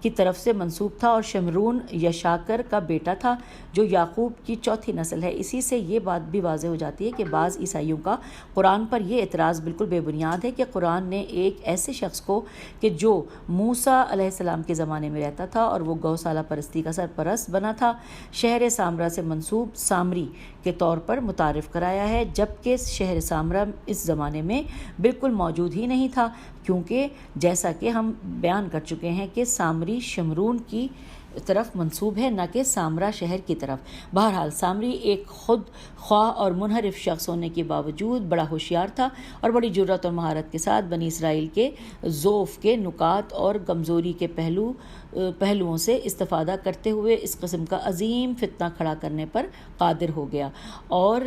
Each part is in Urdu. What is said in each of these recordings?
کی طرف سے منسوب تھا اور شمرون یشاکر کا بیٹا تھا جو یعقوب کی چوتھی نسل ہے۔ اسی سے یہ بات بھی واضح ہو جاتی ہے کہ بعض عیسائیوں کا قرآن پر یہ اعتراض بالکل بے بنیاد ہے کہ قرآن نے ایک ایسے شخص کو کہ جو موسیٰ علیہ السلام کے زمانے میں رہتا تھا اور وہ گوسالہ پرستی کا سرپرست بنا تھا، شہر سامرا سے منسوب سامری کے طور پر متعارف کرایا ہے، جبکہ شہر سامرا اس زمانے میں بالکل موجود ہی نہیں تھا، کیونکہ جیسا کہ ہم بیان کر چکے ہیں کہ سامری شمرون کی طرف منسوب ہے، نہ کہ سامرا شہر کی طرف۔ بہرحال سامری ایک خود خواہ اور منحرف شخص ہونے کے باوجود بڑا ہوشیار تھا اور بڑی جرات اور مہارت کے ساتھ بنی اسرائیل کے ضعف کے نکات اور کمزوری کے پہلوؤں سے استفادہ کرتے ہوئے اس قسم کا عظیم فتنہ کھڑا کرنے پر قادر ہو گیا، اور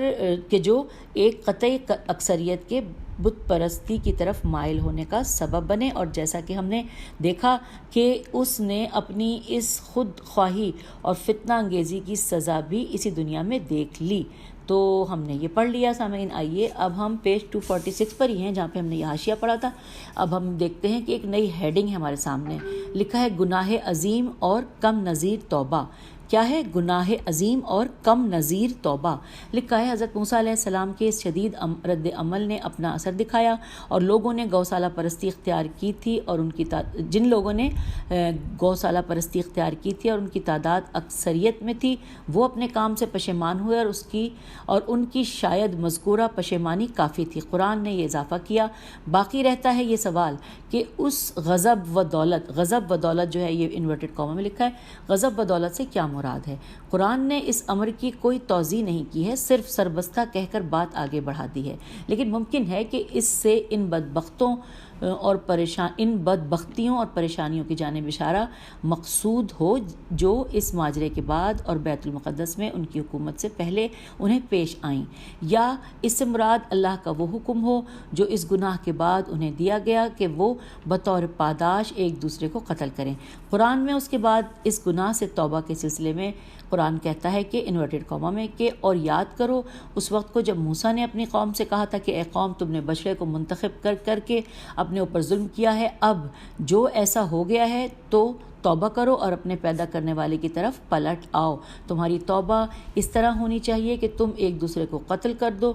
کہ جو ایک قطعی اکثریت کے بت پرستی کی طرف مائل ہونے کا سبب بنے، اور جیسا کہ ہم نے دیکھا کہ اس نے اپنی اس خود خواہی اور فتنہ انگیزی کی سزا بھی اسی دنیا میں دیکھ لی۔ تو ہم نے یہ پڑھ لیا سامعین۔ آئیے اب ہم پیج 246 پر ہی ہیں جہاں پہ ہم نے یہ حاشیہ پڑھا تھا۔ اب ہم دیکھتے ہیں کہ ایک نئی ہیڈنگ ہے ہمارے سامنے، لکھا ہے گناہ عظیم اور کم نظیر توبہ۔ کیا ہے؟ گناہ عظیم اور کم نظیر توبہ۔ لکھا ہے حضرت موسیٰ علیہ السلام کے اس شدید رد عمل نے اپنا اثر دکھایا، اور لوگوں نے گوسالہ پرستی اختیار کی تھی اور جن لوگوں نے گوسالہ پرستی اختیار کی تھی اور ان کی تعداد اکثریت میں تھی، وہ اپنے کام سے پشیمان ہوئے، اور ان کی شاید مذکورہ پشیمانی کافی تھی۔ قرآن نے یہ اضافہ کیا۔ باقی رہتا ہے یہ سوال کہ اس غضب و دولت جو ہے، یہ انورٹڈ کاما میں لکھا ہے، غضب و دولت سے کیا مراد ہے؟ قرآن نے اس امر کی کوئی توضیح نہیں کی ہے، صرف سربستہ کہہ کر بات آگے بڑھا دی ہے، لیکن ممکن ہے کہ اس سے ان بدبختیوں اور پریشانیوں کی جانب اشارہ مقصود ہو جو اس ماجرے کے بعد اور بیت المقدس میں ان کی حکومت سے پہلے انہیں پیش آئیں، یا اس سے مراد اللہ کا وہ حکم ہو جو اس گناہ کے بعد انہیں دیا گیا کہ وہ بطور پاداش ایک دوسرے کو قتل کریں۔ قرآن میں اس کے بعد اس گناہ سے توبہ کے سلسلے میں قرآن کہتا ہے کہ انورٹڈ کاما میں کہ اور یاد کرو اس وقت کو جب موسیٰ نے اپنی قوم سے کہا تھا کہ اے قوم، تم نے بچڑے کو منتخب کر کے اپنے اوپر ظلم کیا ہے، اب جو ایسا ہو گیا ہے تو توبہ کرو اور اپنے پیدا کرنے والے کی طرف پلٹ آؤ۔ تمہاری توبہ اس طرح ہونی چاہیے کہ تم ایک دوسرے کو قتل کر دو،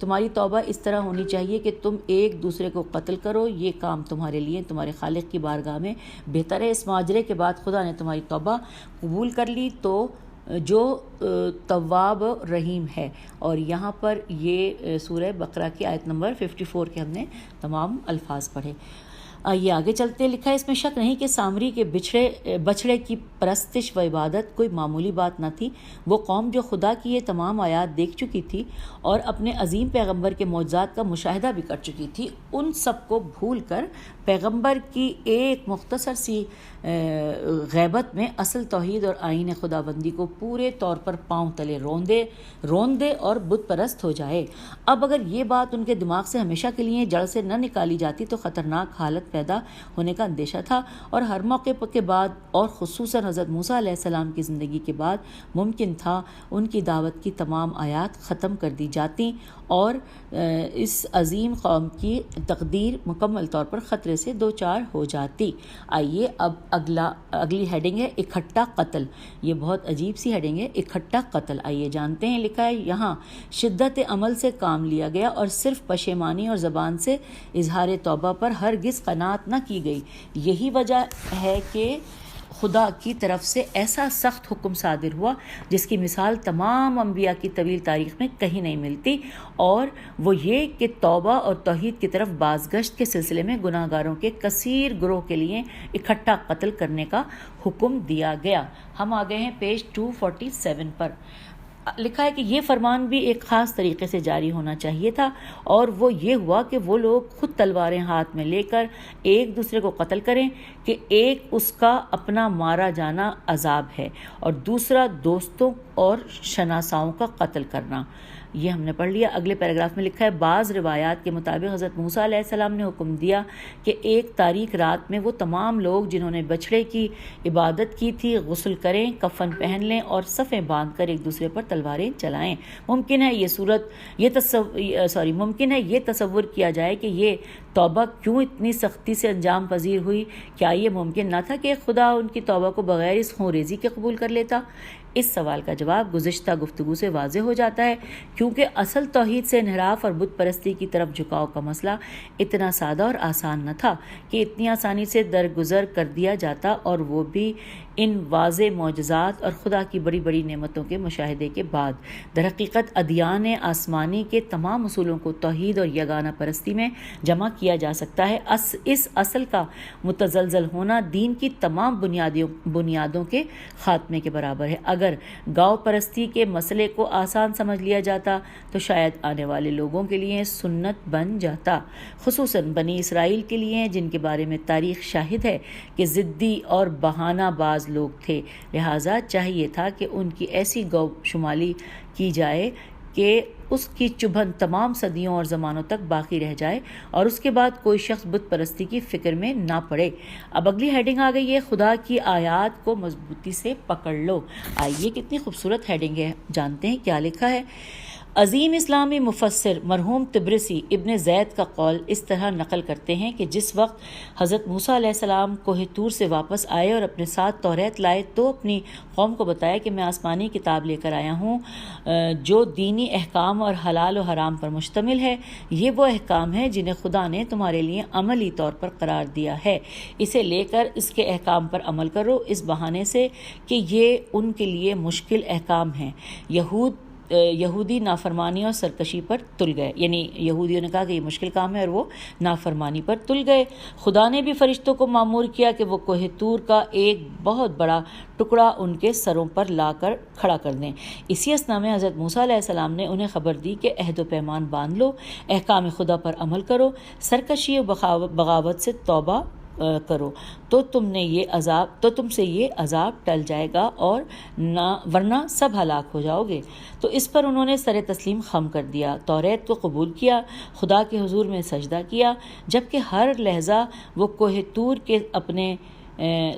تمہاری توبہ اس طرح ہونی چاہیے کہ تم ایک دوسرے کو قتل کرو، یہ کام تمہارے لیے تمہارے خالق کی بارگاہ میں بہتر ہے۔ اس معاجرے کے بعد خدا نے تمہاری توبہ قبول کر لی تو جو تواب رحیم ہے۔ اور یہاں پر یہ سورہ بقرہ کی آیت نمبر 54 کے ہم نے تمام الفاظ پڑھے۔ آئیے آگے چلتے۔ لکھا ہے اس میں شک نہیں کہ سامری کے بچھڑے کی پرستش و عبادت کوئی معمولی بات نہ تھی۔ وہ قوم جو خدا کی یہ تمام آیات دیکھ چکی تھی اور اپنے عظیم پیغمبر کے معجزات کا مشاہدہ بھی کر چکی تھی، ان سب کو بھول کر پیغمبر کی ایک مختصر سی غیبت میں اصل توحید اور آئین خداوندی کو پورے طور پر پاؤں تلے رون دے اور بت پرست ہو جائے۔ اب اگر یہ بات ان کے دماغ سے ہمیشہ کے لیے جڑ سے نہ نکالی جاتی تو خطرناک حالت پیدا ہونے کا اندیشہ تھا، اور ہر موقع کے بعد اور خصوصاً حضرت موسیٰ علیہ السلام کی زندگی کے بعد ممکن تھا ان کی دعوت کی تمام آیات ختم کر دی جاتی اور اس عظیم قوم کی تقدیر مکمل طور پر خطرے سے دوچار ہو جاتی۔ آئیے اب اگلی ہیڈنگ ہے اکٹھا قتل۔ یہ بہت عجیب سی ہیڈنگ ہے، اکٹھا قتل۔ آئیے جانتے ہیں۔ لکھا ہے یہاں شدت عمل سے کام لیا گیا اور صرف پشیمانی اور زبان سے اظہار توبہ پر ہرگز قناعت نہ کی گئی۔ یہی وجہ ہے کہ خدا کی طرف سے ایسا سخت حکم صادر ہوا جس کی مثال تمام انبیاء کی طویل تاریخ میں کہیں نہیں ملتی، اور وہ یہ کہ توبہ اور توحید کی طرف بازگشت کے سلسلے میں گناہ گاروں کے کثیر گروہ کے لیے اکٹھا قتل کرنے کا حکم دیا گیا۔ ہم آ گئے ہیں پیج 247 پر۔ لکھا ہے کہ یہ فرمان بھی ایک خاص طریقے سے جاری ہونا چاہیے تھا، اور وہ یہ ہوا کہ وہ لوگ خود تلواریں ہاتھ میں لے کر ایک دوسرے کو قتل کریں کہ ایک اس کا اپنا مارا جانا عذاب ہے اور دوسرا دوستوں اور شناساؤں کا قتل کرنا۔ یہ ہم نے پڑھ لیا۔ اگلے پیراگراف میں لکھا ہے بعض روایات کے مطابق حضرت موسیٰ علیہ السلام نے حکم دیا کہ ایک تاریک رات میں وہ تمام لوگ جنہوں نے بچھڑے کی عبادت کی تھی غسل کریں، کفن پہن لیں اور صفیں باندھ کر ایک دوسرے پر تلواریں چلائیں۔ ممکن ہے یہ تصور کیا جائے کہ یہ توبہ کیوں اتنی سختی سے انجام پذیر ہوئی؟ کیا یہ ممکن نہ تھا کہ خدا ان کی توبہ کو بغیر اس خونریزی کے قبول کر لیتا؟ اس سوال کا جواب گزشتہ گفتگو سے واضح ہو جاتا ہے، کیونکہ اصل توحید سے انحراف اور بت پرستی کی طرف جھکاؤ کا مسئلہ اتنا سادہ اور آسان نہ تھا کہ اتنی آسانی سے درگزر کر دیا جاتا، اور وہ بھی ان واضح معجزات اور خدا کی بڑی بڑی نعمتوں کے مشاہدے کے بعد۔ در حقیقت ادیان آسمانی کے تمام اصولوں کو توحید اور یگانہ پرستی میں جمع کیا جا سکتا ہے۔ اس اصل کا متزلزل ہونا دین کی تمام بنیادوں کے خاتمے کے برابر ہے۔ اگر گاؤ پرستی کے مسئلے کو آسان سمجھ لیا جاتا تو شاید آنے والے لوگوں کے لیے سنت بن جاتا، خصوصاً بنی اسرائیل کے لیے، جن کے بارے میں تاریخ شاہد ہے کہ ضدی اور بہانہ باز لوگ تھے۔ لہٰذا چاہیے تھا کہ ان کی ایسی گو شمالی کی جائے کہ اس کی چبھن تمام صدیوں اور زمانوں تک باقی رہ جائے اور اس کے بعد کوئی شخص بت پرستی کی فکر میں نہ پڑے۔ اب اگلی ہیڈنگ آ گئی ہے، خدا کی آیات کو مضبوطی سے پکڑ لو۔ آئیے کتنی خوبصورت ہیڈنگ ہے، جانتے ہیں کیا لکھا ہے۔ عظیم اسلامی مفسر مرحوم طبرسی ابن زید کا قول اس طرح نقل کرتے ہیں کہ جس وقت حضرت موسیٰ علیہ السلام کوہ طور سے واپس آئے اور اپنے ساتھ توریت لائے تو اپنی قوم کو بتایا کہ میں آسمانی کتاب لے کر آیا ہوں جو دینی احکام اور حلال و حرام پر مشتمل ہے۔ یہ وہ احکام ہیں جنہیں خدا نے تمہارے لیے عملی طور پر قرار دیا ہے، اسے لے کر اس کے احکام پر عمل کرو، اس بہانے سے کہ یہ ان کے لیے مشکل احکام ہیں۔ یہودی نافرمانی اور سرکشی پر تل گئے، یعنی یہودیوں نے کہا کہ یہ مشکل کام ہے اور وہ نافرمانی پر تل گئے۔ خدا نے بھی فرشتوں کو مامور کیا کہ وہ کوہ طور کا ایک بہت بڑا ٹکڑا ان کے سروں پر لا کر کھڑا کر دیں۔ اسی اثنا میں حضرت موسیٰ علیہ السلام نے انہیں خبر دی کہ عہد و پیمان باندھ لو، احکام خدا پر عمل کرو، سرکشی و بغاوت سے توبہ کرو تو تم سے یہ عذاب ٹل جائے گا اور ورنہ سب ہلاک ہو جاؤ گے۔ تو اس پر انہوں نے سر تسلیم خم کر دیا، توریت کو قبول کیا، خدا کے حضور میں سجدہ کیا، جبکہ ہر لحظہ وہ کوہ طور کے اپنے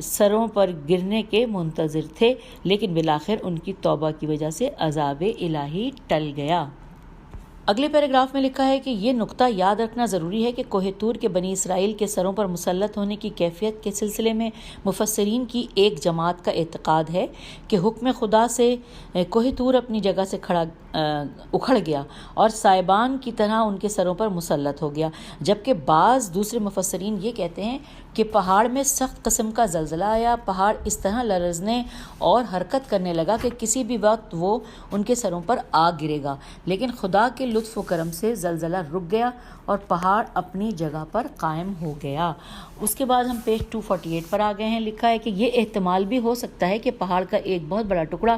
سروں پر گرنے کے منتظر تھے، لیکن بالآخر ان کی توبہ کی وجہ سے عذاب الہی ٹل گیا۔ اگلے پیراگراف میں لکھا ہے کہ یہ نقطہ یاد رکھنا ضروری ہے کہ کوہ طور کے بنی اسرائیل کے سروں پر مسلط ہونے کی کیفیت کے سلسلے میں مفسرین کی ایک جماعت کا اعتقاد ہے کہ حکم خدا سے کوہ طور اپنی جگہ سے اکھڑ گیا اور سائبان کی طرح ان کے سروں پر مسلط ہو گیا، جبکہ بعض دوسرے مفسرین یہ کہتے ہیں کہ پہاڑ میں سخت قسم کا زلزلہ آیا، پہاڑ اس طرح لرزنے اور حرکت کرنے لگا کہ کسی بھی وقت وہ ان کے سروں پر آ گرے گا، لیکن خدا کے لطف و کرم سے زلزلہ رک گیا اور پہاڑ اپنی جگہ پر قائم ہو گیا۔ اس کے بعد ہم پیج 248 پر آ گئے ہیں، لکھا ہے کہ یہ احتمال بھی ہو سکتا ہے کہ پہاڑ کا ایک بہت بڑا ٹکڑا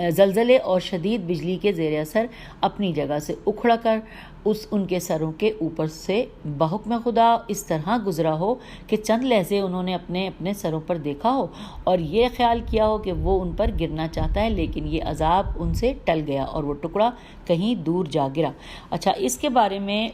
زلزلے اور شدید بجلی کے زیر اثر اپنی جگہ سے اکھڑ کر ان کے سروں کے اوپر سے بحکم خدا اس طرح گزرا ہو کہ چند لحظے انہوں نے اپنے سروں پر دیکھا ہو اور یہ خیال کیا ہو کہ وہ ان پر گرنا چاہتا ہے، لیکن یہ عذاب ان سے ٹل گیا اور وہ ٹکڑا کہیں دور جا گرا۔ اچھا، اس کے بارے میں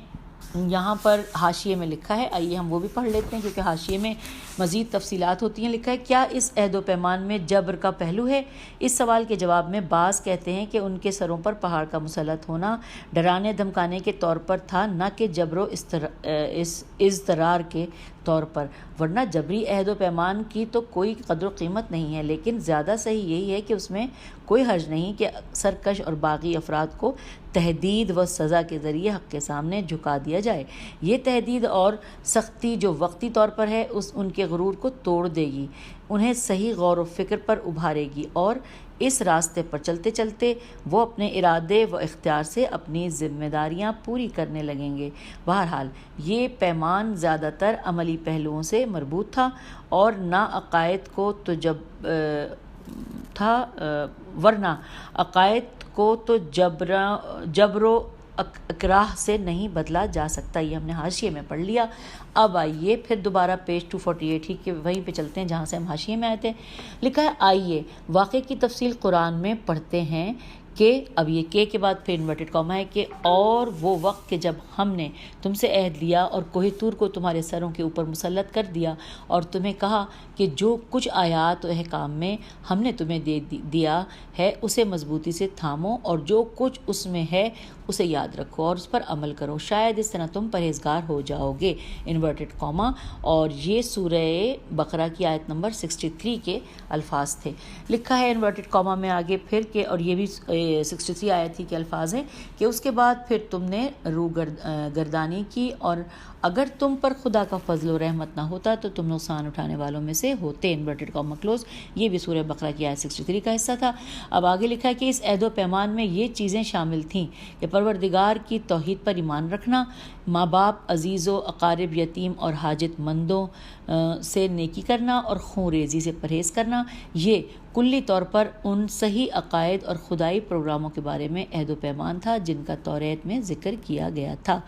یہاں پر حاشیے میں لکھا ہے، آئیے ہم وہ بھی پڑھ لیتے ہیں کیونکہ حاشیے میں مزید تفصیلات ہوتی ہیں۔ لکھا ہے کیا اس عہد و پیمان میں جبر کا پہلو ہے؟ اس سوال کے جواب میں بعض کہتے ہیں کہ ان کے سروں پر پہاڑ کا مسلط ہونا ڈرانے دھمکانے کے طور پر تھا، نہ کہ جبر و اضطرار کے طور پر، ورنہ جبری عہد و پیمان کی تو کوئی قدر و قیمت نہیں ہے، لیکن زیادہ صحیح یہی ہے کہ اس میں کوئی حرج نہیں کہ سرکش اور باغی افراد کو تہدید و سزا کے ذریعے حق کے سامنے جھکا دیا جائے۔ یہ تہدید اور سختی جو وقتی طور پر ہے ان کے غرور کو توڑ دے گی، انہیں صحیح غور و فکر پر ابھارے گی اور اس راستے پر چلتے چلتے وہ اپنے ارادے و اختیار سے اپنی ذمہ داریاں پوری کرنے لگیں گے۔ بہرحال یہ پیمان زیادہ تر عملی پہلوؤں سے مربوط تھا اور نہ عقائد کو تو جبر و اکراہ سے نہیں بدلا جا سکتا۔ یہ ہم نے حاشیے میں پڑھ لیا۔ اب آئیے پھر دوبارہ پیج 248 ہی کے وہیں پہ چلتے ہیں جہاں سے ہم حاشیے میں آئے تھے۔ لکھا ہے آئیے واقعے کی تفصیل قرآن میں پڑھتے ہیں کہ اب یہ کے بعد پھر انورٹڈ کاما ہے کہ اور وہ وقت کہ جب ہم نے تم سے عہد لیا اور کوہ طور کو تمہارے سروں کے اوپر مسلط کر دیا اور تمہیں کہا کہ جو کچھ آیات و احکام میں ہم نے تمہیں دیا ہے اسے مضبوطی سے تھامو اور جو کچھ اس میں ہے اسے یاد رکھو اور اس پر عمل کرو، شاید اس طرح تم پرہیزگار ہو جاؤ گے، انورٹڈ کاما۔ اور یہ سورہ بقرہ کی آیت نمبر 63 کے الفاظ تھے۔ لکھا ہے انورٹڈ کاما میں آگے پھر کہ، اور یہ بھی 63 آیت ہی کے الفاظ ہیں کہ اس کے بعد پھر تم نے گردانی کی اور اگر تم پر خدا کا فضل و رحمت نہ ہوتا تو تم نقصان اٹھانے والوں میں سے ہوتے، انورٹڈ کاما کلوز۔ یہ بھی سورہ بقرہ کی آیت 63 کا حصہ تھا۔ اب آگے لکھا ہے کہ اس عہد و پیمان میں یہ چیزیں شامل تھیں کہ پروردگار کی توحید پر ایمان رکھنا، ماں باپ، عزیز و اقارب، یتیم اور حاجت مندوں سے نیکی کرنا اور خون ریزی سے پرہیز کرنا۔ یہ کلی طور پر ان صحیح عقائد اور خدائی پروگراموں کے بارے میں عہد و پیمان تھا جن کا توریت میں ذکر کیا گیا تھا۔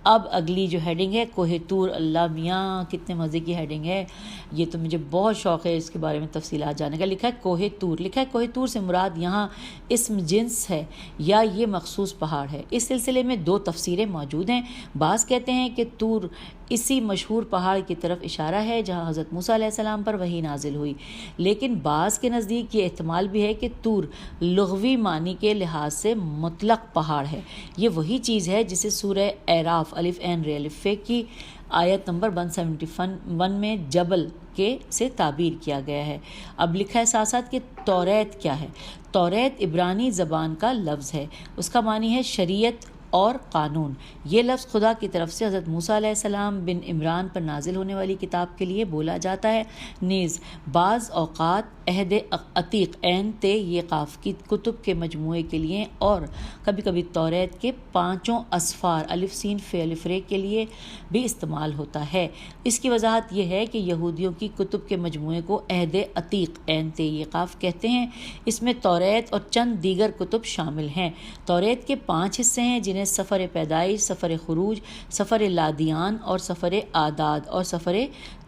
اب اگلی جو ہیڈنگ ہے کوہ طور، اللہ میاں کتنے مزے کی ہیڈنگ ہے، یہ تو مجھے بہت شوق ہے اس کے بارے میں تفصیلات جاننے کا۔ لکھا ہے کوہ طور، لکھا ہے کوہ طور سے مراد یہاں اسم جنس ہے یا یہ مخصوص پہاڑ ہے۔ اس سلسلے میں دو تفسیریں موجود ہیں۔ بعض کہتے ہیں کہ طور اسی مشہور پہاڑ کی طرف اشارہ ہے جہاں حضرت موسیٰ علیہ السلام پر وحی نازل ہوئی، لیکن بعض کے نزدیک یہ احتمال بھی ہے کہ طور لغوی معنی کے لحاظ سے مطلق پہاڑ ہے۔ یہ وہی چیز ہے جسے سورہ اعراف الف عین ر الف ف کی آیت نمبر 171 میں جبل کے سے تعبیر کیا گیا ہے۔ اب لکھا ہے ساتھ ساتھ کہ توریت کیا ہے۔ توریت عبرانی زبان کا لفظ ہے، اس کا معنی ہے شریعت اور قانون۔ یہ لفظ خدا کی طرف سے حضرت موسیٰ علیہ السلام بن عمران پر نازل ہونے والی کتاب کے لیے بولا جاتا ہے۔ نیز بعض اوقات عہد عتیق عین تے یہ قاف کی کتب کے مجموعے کے لیے اور کبھی کبھی توریت کے 5 اسفار الف سین ف الف ر کے لیے بھی استعمال ہوتا ہے۔ اس کی وضاحت یہ ہے کہ یہودیوں کی کتب کے مجموعے کو عہد عتیق عین تے یہ قاف کہتے ہیں۔ اس میں توریت اور چند دیگر کتب شامل ہیں۔ توریت کے 5 حصے ہیں جنہیں سفر پیدائش، سفر خروج، سفر لادیان اور سفر اعداد اور سفر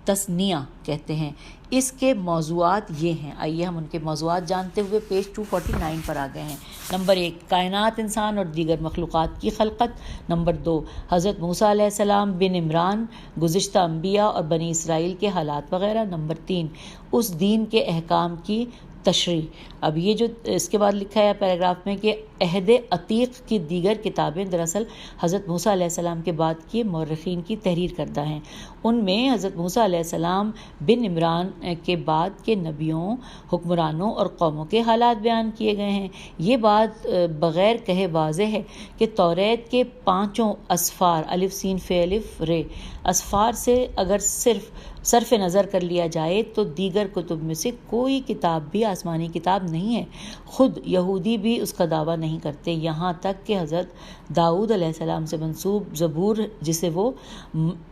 تثنیہ کہتے ہیں۔ اس کے موضوعات یہ ہیں، آئیے ہم ان کے موضوعات جانتے ہوئے پیج 249 پر آ گئے ہیں۔ نمبر 1 کائنات، انسان اور دیگر مخلوقات کی خلقت۔ نمبر 2 حضرت موسیٰ علیہ السلام بن عمران، گزشتہ انبیاء اور بنی اسرائیل کے حالات وغیرہ۔ نمبر 3 اس دین کے احکام کی تشریح۔ اب یہ جو اس کے بعد لکھا ہے پیراگراف میں کہ عہد عتیق کی دیگر کتابیں دراصل حضرت موسیٰ علیہ السلام کے بعد کے مورخین کی تحریر کردہ ہیں۔ ان میں حضرت موسیٰ علیہ السلام بن عمران کے بعد کے نبیوں، حکمرانوں اور قوموں کے حالات بیان کیے گئے ہیں۔ یہ بات بغیر کہے واضح ہے کہ توریت کے 5 اسفار الف سین ف الف ر اسفار سے اگر صرف نظر کر لیا جائے تو دیگر کتب میں سے کوئی کتاب بھی آسمانی کتاب نہیں ہے۔ خود یہودی بھی اس کا دعویٰ نہیں کرتے، یہاں تک کہ حضرت داؤد علیہ السلام سے منسوب زبور، جسے وہ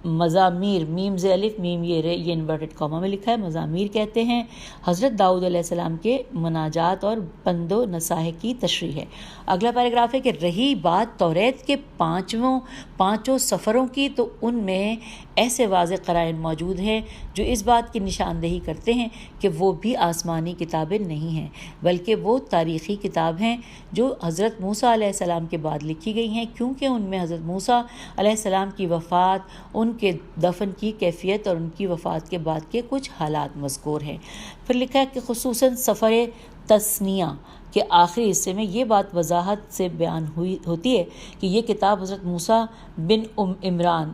مزامیر میم ز الف میم یہ ر یہ انورٹڈ کاما میں لکھا ہے مزامیر کہتے ہیں، حضرت داؤد علیہ السلام کے مناجات اور پند و نصائح کی تشریح ہے۔ اگلا پیراگراف ہے کہ رہی بات توریت کے 5 سفروں کی، تو ان میں ایسے واضح قرائن موجود ہیں جو اس بات کی نشاندہی کرتے ہیں کہ وہ بھی آسمانی کتابیں نہیں ہیں، بلکہ وہ تاریخی کتاب ہیں جو حضرت موسیٰ علیہ السلام کے بعد لکھی گئی ہیں، کیونکہ ان میں حضرت موسیٰ علیہ السلام کی وفات، ان کے دفن کی کیفیت اور ان کی وفات کے بعد کے کچھ حالات مذکور ہیں۔ پھر لکھا ہے کہ خصوصاً سفر تثنیہ کے آخری حصے میں یہ بات وضاحت سے بیان ہوتی ہے کہ یہ کتاب حضرت موسیٰ بن عمران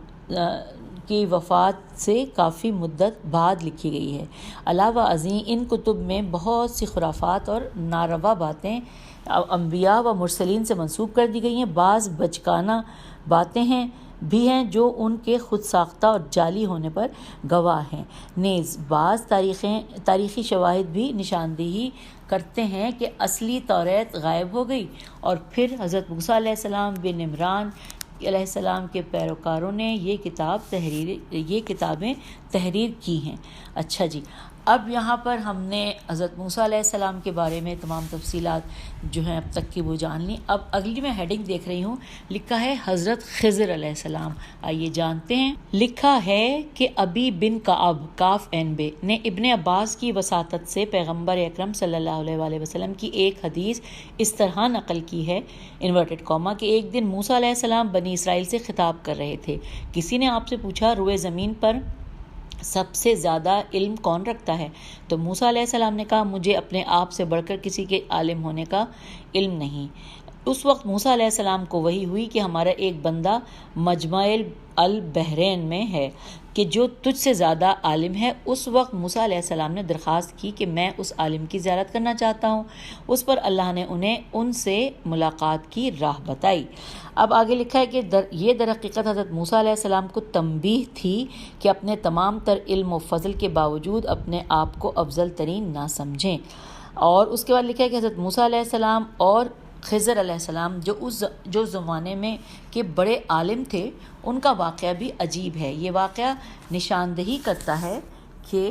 کی وفات سے کافی مدت بعد لکھی گئی ہے۔ علاوہ ازیں ان کتب میں بہت سی خرافات اور ناروا باتیں انبیاء و مرسلین سے منسوب کر دی گئی ہیں۔ بعض بچکانہ باتیں بھی ہیں جو ان کے خود ساختہ اور جعلی ہونے پر گواہ ہیں۔ نیز بعض تاریخی شواہد بھی نشاندہی کرتے ہیں کہ اصلی توریت غائب ہو گئی اور پھر حضرت موسیٰ علیہ السلام بن عمران علیہ السلام کے پیروکاروں نے یہ کتابیں تحریر کی ہیں۔ اچھا جی، اب یہاں پر ہم نے حضرت موسیٰ علیہ السلام کے بارے میں تمام تفصیلات جو ہیں اب تک کی وہ جان لی. اب اگلی میں ہیڈنگ دیکھ رہی ہوں, لکھا ہے حضرت خضر علیہ السلام. آئیے جانتے ہیں. لکھا ہے کہ ابی بن کعب کاف این بے نے ابن عباس کی وساطت سے پیغمبر اکرم صلی اللہ علیہ وآلہ وسلم کی ایک حدیث اس طرح نقل کی ہے انورٹڈ کاما کہ ایک دن موسیٰ علیہ السلام بنی اسرائیل سے خطاب کر رہے تھے. کسی نے آپ سے پوچھا روئے زمین پر سب سے زیادہ علم کون رکھتا ہے؟ تو موسیٰ علیہ السلام نے کہا مجھے اپنے آپ سے بڑھ کر کسی کے عالم ہونے کا علم نہیں. اس وقت موسیٰ علیہ السلام کو وحی ہوئی کہ ہمارا ایک بندہ مجمع البحرین میں ہے کہ جو تجھ سے زیادہ عالم ہے. اس وقت موسیٰ علیہ السلام نے درخواست کی کہ میں اس عالم کی زیارت کرنا چاہتا ہوں. اس پر اللہ نے انہیں ان سے ملاقات کی راہ بتائی. اب آگے لکھا ہے کہ یہ در حقیقت حضرت موسیٰ علیہ السلام کو تنبیہ تھی کہ اپنے تمام تر علم و فضل کے باوجود اپنے آپ کو افضل ترین نہ سمجھیں. اور اس کے بعد لکھا ہے کہ حضرت موسیٰ علیہ السلام اور خضر علیہ السلام جو زمانے میں کے بڑے عالم تھے ان کا واقعہ بھی عجیب ہے. یہ واقعہ نشاندہی کرتا ہے کہ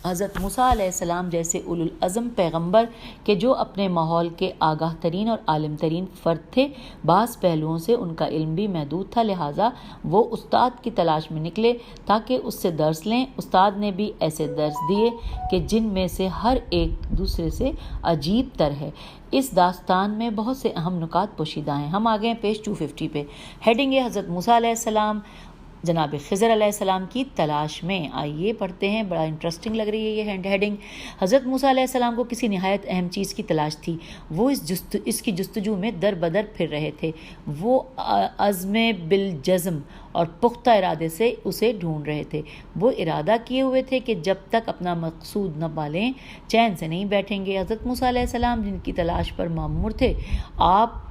حضرت موسیٰ علیہ السلام جیسے اولو العزم پیغمبر کہ جو اپنے ماحول کے آگاہ ترین اور عالم ترین فرد تھے, بعض پہلوؤں سے ان کا علم بھی محدود تھا, لہٰذا وہ استاد کی تلاش میں نکلے تاکہ اس سے درس لیں. استاد نے بھی ایسے درس دیے کہ جن میں سے ہر ایک دوسرے سے عجیب تر ہے. اس داستان میں بہت سے اہم نکات پوشیدہ ہیں. ہم آگئے ہیں پیج 250 پہ. ہیڈنگ ہے حضرت موسیٰ علیہ السلام جناب خضر علیہ السلام کی تلاش میں. آئیے پڑھتے ہیں, بڑا انٹرسٹنگ لگ رہی ہے یہ ہیڈنگ. حضرت موسیٰ علیہ السلام کو کسی نہایت اہم چیز کی تلاش تھی. وہ اس کی جستجو میں در بدر پھر رہے تھے. وہ عزم بالجزم اور پختہ ارادے سے اسے ڈھونڈ رہے تھے. وہ ارادہ کیے ہوئے تھے کہ جب تک اپنا مقصود نہ پالیں چین سے نہیں بیٹھیں گے. حضرت موسیٰ علیہ السلام جن کی تلاش پر مامور تھے,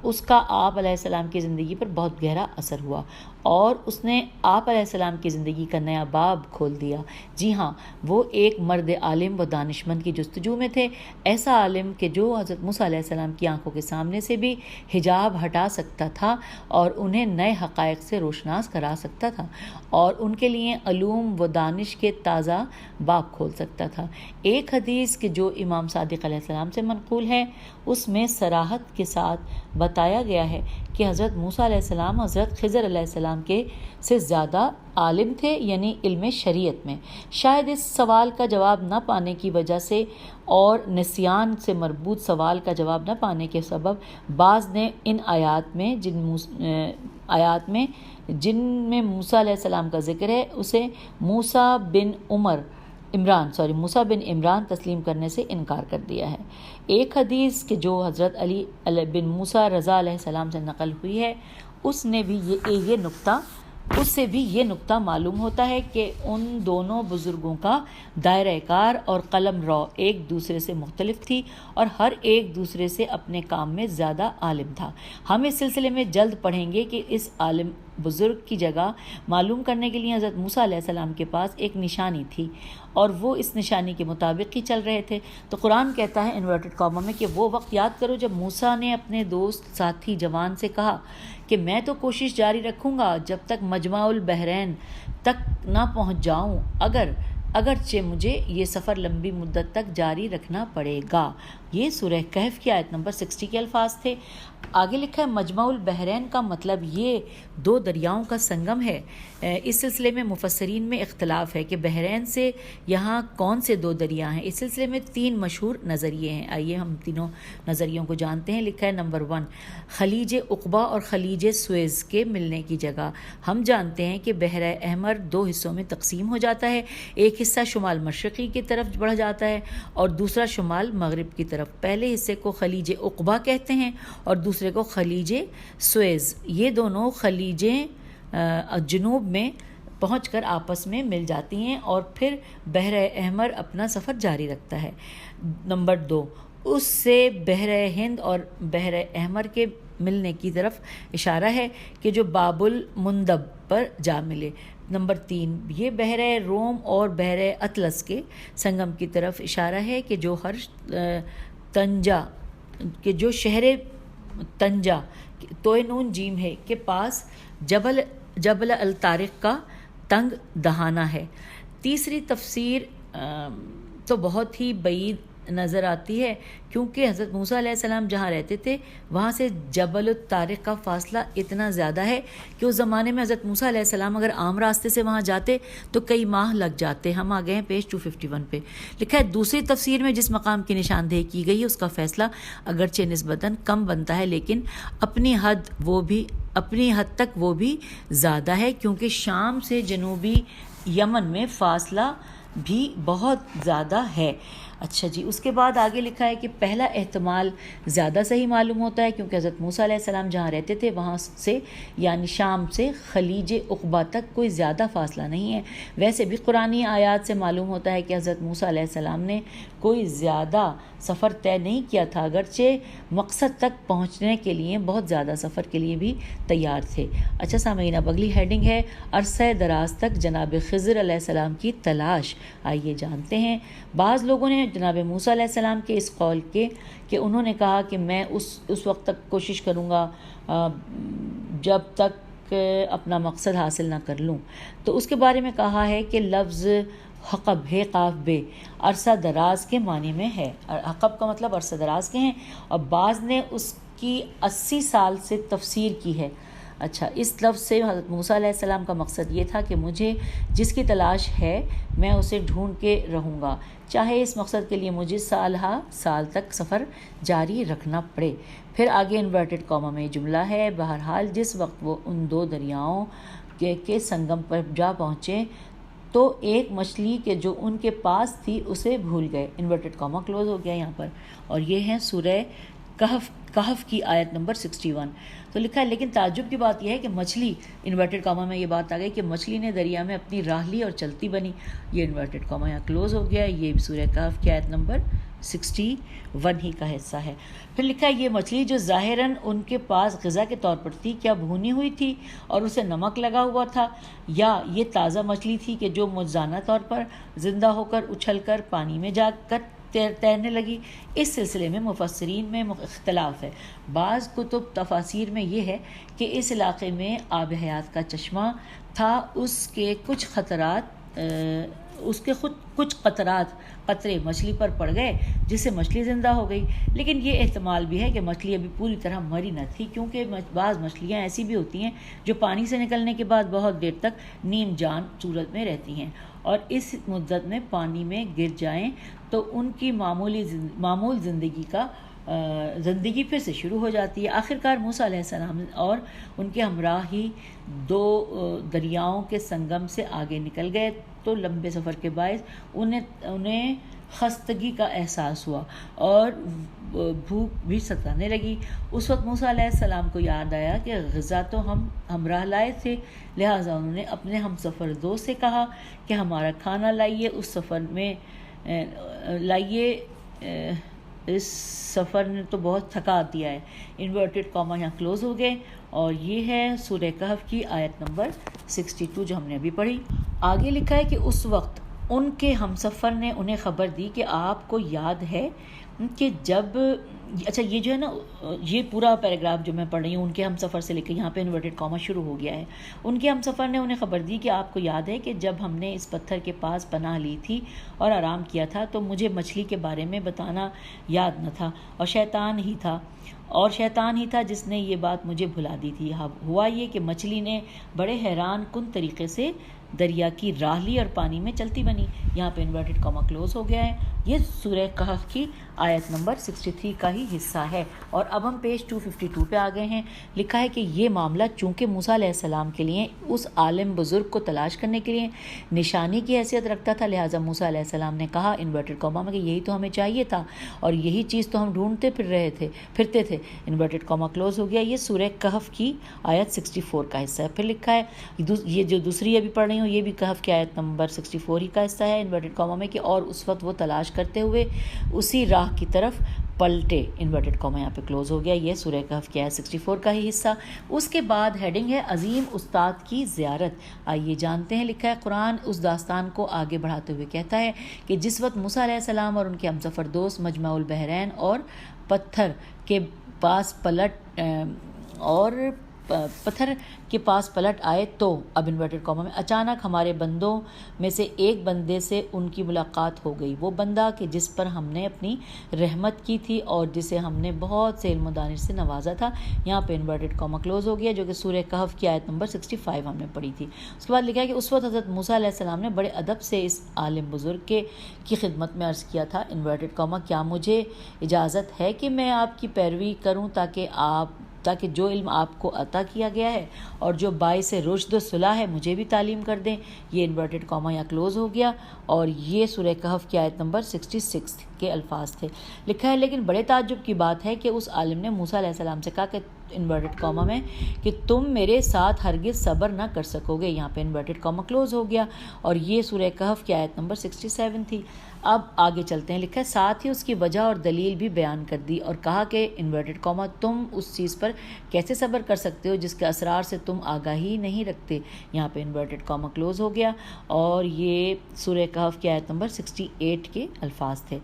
اس کا آپ علیہ السلام کی زندگی پر بہت گہرا اثر ہوا اور اس نے آپ علیہ السلام کی زندگی کا نیا باب کھول دیا. جی ہاں, وہ ایک مرد عالم و دانشمند کی جستجو میں تھے, ایسا عالم کہ جو حضرت موسیٰ علیہ السلام کی آنکھوں کے سامنے سے بھی حجاب ہٹا سکتا تھا اور انہیں نئے حقائق سے روشناس کرا سکتا تھا اور ان کے لیے علوم و دانش کے تازہ باب کھول سکتا تھا. ایک حدیث کہ جو امام صادق علیہ السلام سے منقول ہے اس میں صراحت کے ساتھ بتایا گیا ہے کہ حضرت موسیٰ علیہ السلام حضرت خضر علیہ السلام کے سے زیادہ عالم تھے, یعنی علم شریعت میں. شاید اس سوال کا جواب نہ پانے کی وجہ سے اور نسیان سے مربوط سوال کا جواب نہ پانے کے سبب بعض نے ان آیات میں جن میں موسیٰ علیہ السلام کا ذکر ہے اسے موسیٰ بن عمران تسلیم کرنے سے انکار کر دیا ہے. ایک حدیث کہ جو حضرت علی بن موسیٰ رضا علیہ السلام سے نقل ہوئی ہے اس سے بھی یہ نقطہ معلوم ہوتا ہے کہ ان دونوں بزرگوں کا دائرہ کار اور قلم رو ایک دوسرے سے مختلف تھی اور ہر ایک دوسرے سے اپنے کام میں زیادہ عالم تھا. ہم اس سلسلے میں جلد پڑھیں گے کہ اس عالم بزرگ کی جگہ معلوم کرنے کے لیے حضرت موسیٰ علیہ السلام کے پاس ایک نشانی تھی اور وہ اس نشانی کے مطابق ہی چل رہے تھے. تو قرآن کہتا ہے انورٹڈ کاما میں کہ وہ وقت یاد کرو جب موسیٰ نے اپنے دوست ساتھی جوان سے کہا کہ میں تو کوشش جاری رکھوں گا جب تک مجمع البحرین تک نہ پہنچ جاؤں, اگرچہ مجھے یہ سفر لمبی مدت تک جاری رکھنا پڑے گا. یہ سورہ کہف کی آیت نمبر 60 کے الفاظ تھے. آگے لکھا ہے مجمع البحرین کا مطلب یہ دو دریاؤں کا سنگم ہے. اس سلسلے میں مفسرین میں اختلاف ہے کہ بحرین سے یہاں کون سے دو دریا ہیں. اس سلسلے میں 3 مشہور نظریے ہیں. آئیے ہم تینوں نظریوں کو جانتے ہیں. لکھا ہے نمبر 1 خلیج عقبہ اور خلیج سویز کے ملنے کی جگہ. ہم جانتے ہیں کہ بحر احمر 2 حصوں میں تقسیم ہو جاتا ہے. ایک حصہ شمال مشرقی کی طرف بڑھ جاتا ہے اور دوسرا شمال مغرب کی طرف. پہلے حصے کو خلیج عقبہ کہتے ہیں اور دوسرے کو خلیج سویز. یہ دونوں خلیجیں جنوب میں پہنچ کر آپس میں مل جاتی ہیں اور پھر بحر احمر اپنا سفر جاری رکھتا ہے. نمبر 2 اس سے بحر ہند اور بحر احمر کے ملنے کی طرف اشارہ ہے کہ جو باب المندب پر جا ملے. نمبر 3 یہ بحر روم اور بحر اطلس کے سنگم کی طرف اشارہ ہے کہ جو شہر تنجا توئے نون جیم ہے کے پاس جبل الطارق کا تنگ دہانہ ہے. تیسری تفسیر تو بہت ہی بعید نظر آتی ہے، کیونکہ حضرت موسیٰ علیہ السلام جہاں رہتے تھے وہاں سے جبل الطارق کا فاصلہ اتنا زیادہ ہے کہ اس زمانے میں حضرت موسیٰ علیہ السلام اگر عام راستے سے وہاں جاتے تو کئی ماہ لگ جاتے۔ ہم آ گئے ہیں پیج 251 پہ، لکھا ہے دوسری تفسیر میں جس مقام کی نشاندہی کی گئی ہے اس کا فیصلہ اگرچہ نسبتاً کم بنتا ہے، لیکن اپنی حد تک وہ بھی زیادہ ہے، کیونکہ شام سے جنوبی یمن میں فاصلہ بھی بہت زیادہ ہے۔ اچھا جی، اس کے بعد آگے لکھا ہے کہ پہلا احتمال زیادہ صحیح معلوم ہوتا ہے، کیونکہ حضرت موسیٰ علیہ السلام جہاں رہتے تھے وہاں سے یعنی شام سے خلیج عقبہ تک کوئی زیادہ فاصلہ نہیں ہے۔ ویسے بھی قرآنی آیات سے معلوم ہوتا ہے کہ حضرت موسیٰ علیہ السلام نے کوئی زیادہ سفر طے نہیں کیا تھا، اگرچہ مقصد تک پہنچنے کے لیے بہت زیادہ سفر کے لیے بھی تیار تھے۔ اچھا سامعین، اب اگلی ہیڈنگ ہے عرصہ دراز تک جناب خضر علیہ السلام کی تلاش۔ آئیے جانتے ہیں۔ بعض لوگوں نے جناب موسیٰ علیہ السلام کے اس قول کے کہ انہوں نے کہا کہ میں اس وقت تک کوشش کروں گا جب تک اپنا مقصد حاصل نہ کر لوں، تو اس کے بارے میں کہا ہے کہ لفظ حقب ہے قاف بے عرصہ دراز کے معنی میں ہے۔ حقب کا مطلب عرصہ دراز کے ہیں، اور بعض نے اس کی 80 سال سے تفسیر کی ہے۔ اچھا، اس لفظ سے حضرت موسیٰ علیہ السلام کا مقصد یہ تھا کہ مجھے جس کی تلاش ہے میں اسے ڈھونڈ کے رہوں گا، چاہے اس مقصد کے لیے مجھے سال تک سفر جاری رکھنا پڑے۔ پھر آگے انورٹڈ کاما میں جملہ ہے، بہرحال جس وقت وہ ان دو دریاؤں کے سنگم پر جا پہنچے تو ایک مچھلی کے جو ان کے پاس تھی اسے بھول گئے۔ انورٹڈ کاما کلوز ہو گیا یہاں پر، اور یہ ہے سورہ کہف کی آیت نمبر 61۔ تو لکھا ہے لیکن تعجب کی بات یہ ہے کہ مچھلی، انورٹڈ کاما میں یہ بات آ گئی کہ مچھلی نے دریا میں اپنی راہ لی اور چلتی بنی۔ یہ انورٹڈ کاما یہاں کلوز ہو گیا، یہ بھی سورہ کہف کی آیت نمبر 61 ہی کا حصہ ہے۔ پھر لکھا ہے یہ مچھلی جو ظاہراً ان کے پاس غذا کے طور پر تھی، کیا بھونی ہوئی تھی اور اسے نمک لگا ہوا تھا، یا یہ تازہ مچھلی تھی کہ جو مجزانہ طور پر زندہ ہو کر اچھل کر پانی میں جا کر تیرنے لگی؟ اس سلسلے میں مفسرین میں اختلاف ہے۔ بعض کتب تفاسیر میں یہ ہے کہ اس علاقے میں آب حیات کا چشمہ تھا، اس کے کچھ قطرے مچھلی پر پڑ گئے جس سے مچھلی زندہ ہو گئی، لیکن یہ احتمال بھی ہے کہ مچھلی ابھی پوری طرح مری نہ تھی، کیونکہ بعض مچھلیاں ایسی بھی ہوتی ہیں جو پانی سے نکلنے کے بعد بہت دیر تک نیم جان صورت میں رہتی ہیں، اور اس مدت میں پانی میں گر جائیں تو ان کی معمول زندگی پھر سے شروع ہو جاتی ہے۔ آخرکار موسیٰ علیہ السلام اور ان کے ہمراہ ہی دو دریاؤں کے سنگم سے آگے نکل گئے، تو لمبے سفر کے باعث انہیں خستگی کا احساس ہوا اور بھوک بھی ستانے لگی۔ اس وقت موسیٰ علیہ السلام کو یاد آیا کہ غذا تو ہم ہمراہ لائے تھے، لہٰذا انہوں نے اپنے ہم سفر دوست سے کہا کہ ہمارا کھانا لائیے، اس سفر نے تو بہت تھکا دیا ہے۔ انورٹڈ کاما یہاں کلوز ہو گئے، اور یہ ہے سورہ کہف کی آیت نمبر 62 جو ہم نے ابھی پڑھی۔ آگے لکھا ہے کہ اس وقت ان کے ہمسفر نے انہیں خبر دی کہ آپ کو یاد ہے کہ جب اچھا یہ جو ہے نا، یہ پورا پیراگراف جو میں پڑھ رہی ہوں ان کے ہم سفر سے لے کے یہاں پہ انورٹڈ کاما شروع ہو گیا ہے۔ ان کے ہم سفر نے انہیں خبر دی کہ آپ کو یاد ہے کہ جب ہم نے اس پتھر کے پاس پناہ لی تھی اور آرام کیا تھا تو مجھے مچھلی کے بارے میں بتانا یاد نہ تھا، اور شیطان ہی تھا جس نے یہ بات مجھے بھلا دی تھی۔ ہوا یہ کہ مچھلی نے بڑے حیران کن طریقے سے دریا کی راہ لی اور پانی میں چلتی بنی۔ یہاں پہ انورٹڈ کاما کلوز ہو گیا ہے۔ یہ سورہ کہف کی آیت نمبر 63 کا ہی حصہ ہے، اور اب ہم پیج 252 پہ آ گئے ہیں۔ لکھا ہے کہ یہ معاملہ چونکہ موسیٰ علیہ السلام کے لیے اس عالم بزرگ کو تلاش کرنے کے لیے نشانی کی حیثیت رکھتا تھا، لہٰذا موسیٰ علیہ السلام نے کہا انورٹڈ کاما میں کہ یہی تو ہمیں چاہیے تھا اور یہی چیز تو ہم ڈھونڈتے پھرتے تھے۔ انورٹڈ کاما کلوز ہو گیا۔ یہ سورہ کہف کی آیت 64 کا حصہ ہے۔ پھر لکھا ہے یہ جو دوسری ابھی پڑھ رہی ہوں یہ بھی کہف کی آیت نمبر 64 ہی کا حصہ ہے انورٹڈ کاما میں کہ اور اس وقت وہ تلاش کرتے ہوئے اسی راہ کی طرف پلٹے۔ انورٹڈ کاما یہاں پہ کلوز ہو گیا۔ یہ سورہ کہف کی آیت 64 کا ہی حصہ۔ اس کے بعد ہیڈنگ ہے عظیم استاد کی زیارت۔ آئیے جانتے ہیں۔ لکھا ہے قرآن اس داستان کو آگے بڑھاتے ہوئے کہتا ہے کہ جس وقت موسیٰ علیہ السلام اور ان کے ہمسفر دوست مجمع البحرین اور پتھر کے پاس پتھر کے پاس پلٹ آئے تو اب انورٹڈ کاما میں اچانک ہمارے بندوں میں سے ایک بندے سے ان کی ملاقات ہو گئی، وہ بندہ کہ جس پر ہم نے اپنی رحمت کی تھی اور جسے ہم نے بہت سے علم و دانش سے نوازا تھا۔ یہاں پہ انورٹڈ کاما کلوز ہو گیا، جو کہ سورہ کہف کی آیت نمبر 65 ہم نے پڑھی تھی۔ اس کے بعد لکھا ہے کہ اس وقت حضرت موسیٰ علیہ السلام نے بڑے ادب سے اس عالم بزرگ کی خدمت میں عرض کیا تھا، انورٹڈ کاما کیا مجھے اجازت ہے کہ میں آپ کی پیروی کروں تاکہ جو علم آپ کو عطا کیا گیا ہے اور جو باعث رشد و صلاح ہے مجھے بھی تعلیم کر دیں۔ یہ انورٹڈ کاما یہاں کلوز ہو گیا اور یہ سورہ کہف کی آیت نمبر 66 کے الفاظ تھے۔ لکھا ہے لیکن بڑے تعجب کی بات ہے کہ اس عالم نے موسیٰ علیہ السلام سے کہا کہ انورٹڈ کاما میں کہ تم میرے ساتھ ہرگز صبر نہ کر سکو گے۔ یہاں پہ انورٹڈ کاما کلوز ہو گیا اور یہ سورہ کہف کی آیت نمبر 67 تھی۔ اب آگے چلتے ہیں، لکھا ہے ساتھ ہی اس کی وجہ اور دلیل بھی بیان کر دی اور کہا کہ انورٹڈ کاما تم اس چیز پر کیسے صبر کر سکتے ہو جس کے اسرار سے تم آگاہی نہیں رکھتے۔ یہاں پہ انورٹڈ کاما کلوز ہو گیا اور یہ سورہ کہف کی آیت نمبر 68 کے الفاظ تھے۔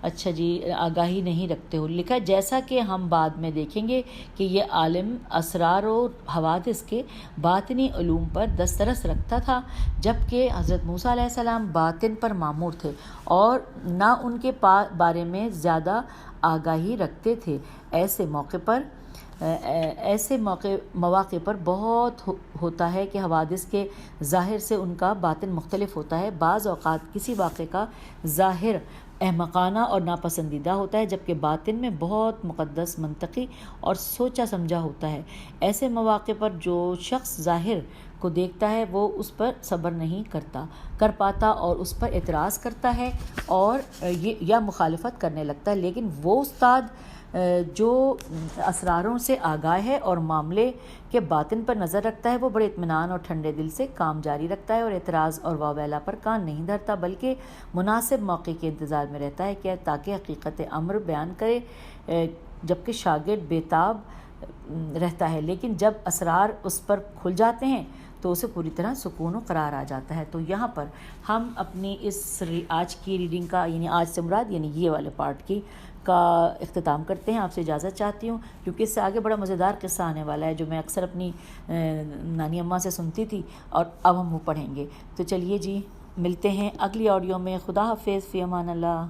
اچھا جی، آگاہی نہیں رکھتے ہو، لکھا ہے جیسا کہ ہم بعد میں دیکھیں گے کہ یہ عالم اسرار و حوادث کے باطنی علوم پر دسترس رکھتا تھا، جبکہ حضرت موسیٰ علیہ السلام باطن پر مامور تھے اور نہ ان کے بارے میں زیادہ آگاہی رکھتے تھے۔ ایسے مواقع پر بہت ہوتا ہے کہ حوادث کے ظاہر سے ان کا باطن مختلف ہوتا ہے۔ بعض اوقات کسی واقعے کا ظاہر احمقانہ اور ناپسندیدہ ہوتا ہے، جبکہ باطن میں بہت مقدس، منطقی اور سوچا سمجھا ہوتا ہے۔ ایسے مواقع پر جو شخص ظاہر کو دیکھتا ہے وہ اس پر صبر نہیں کر پاتا اور اس پر اعتراض کرتا ہے اور یا مخالفت کرنے لگتا ہے، لیکن وہ استاد جو اسراروں سے آگاہ ہے اور معاملے کے باطن پر نظر رکھتا ہے، وہ بڑے اطمینان اور ٹھنڈے دل سے کام جاری رکھتا ہے اور اعتراض اور واویلا پر کان نہیں دھرتا، بلکہ مناسب موقع کے انتظار میں رہتا ہے کہ تاکہ حقیقت امر بیان کرے، جبکہ شاگرد بیتاب رہتا ہے، لیکن جب اسرار اس پر کھل جاتے ہیں تو اسے پوری طرح سکون و قرار آ جاتا ہے۔ تو یہاں پر ہم اپنی اس آج کی ریڈنگ کا یعنی آج سے مراد یعنی یہ والے پارٹ کا اختتام کرتے ہیں۔ آپ سے اجازت چاہتی ہوں کیونکہ اس سے آگے بڑا مزیدار قصہ آنے والا ہے جو میں اکثر اپنی نانی اماں سے سنتی تھی اور اب ہم وہ پڑھیں گے۔ تو چلیے جی، ملتے ہیں اگلی آڈیو میں۔ خدا حافظ، فی امان اللہ۔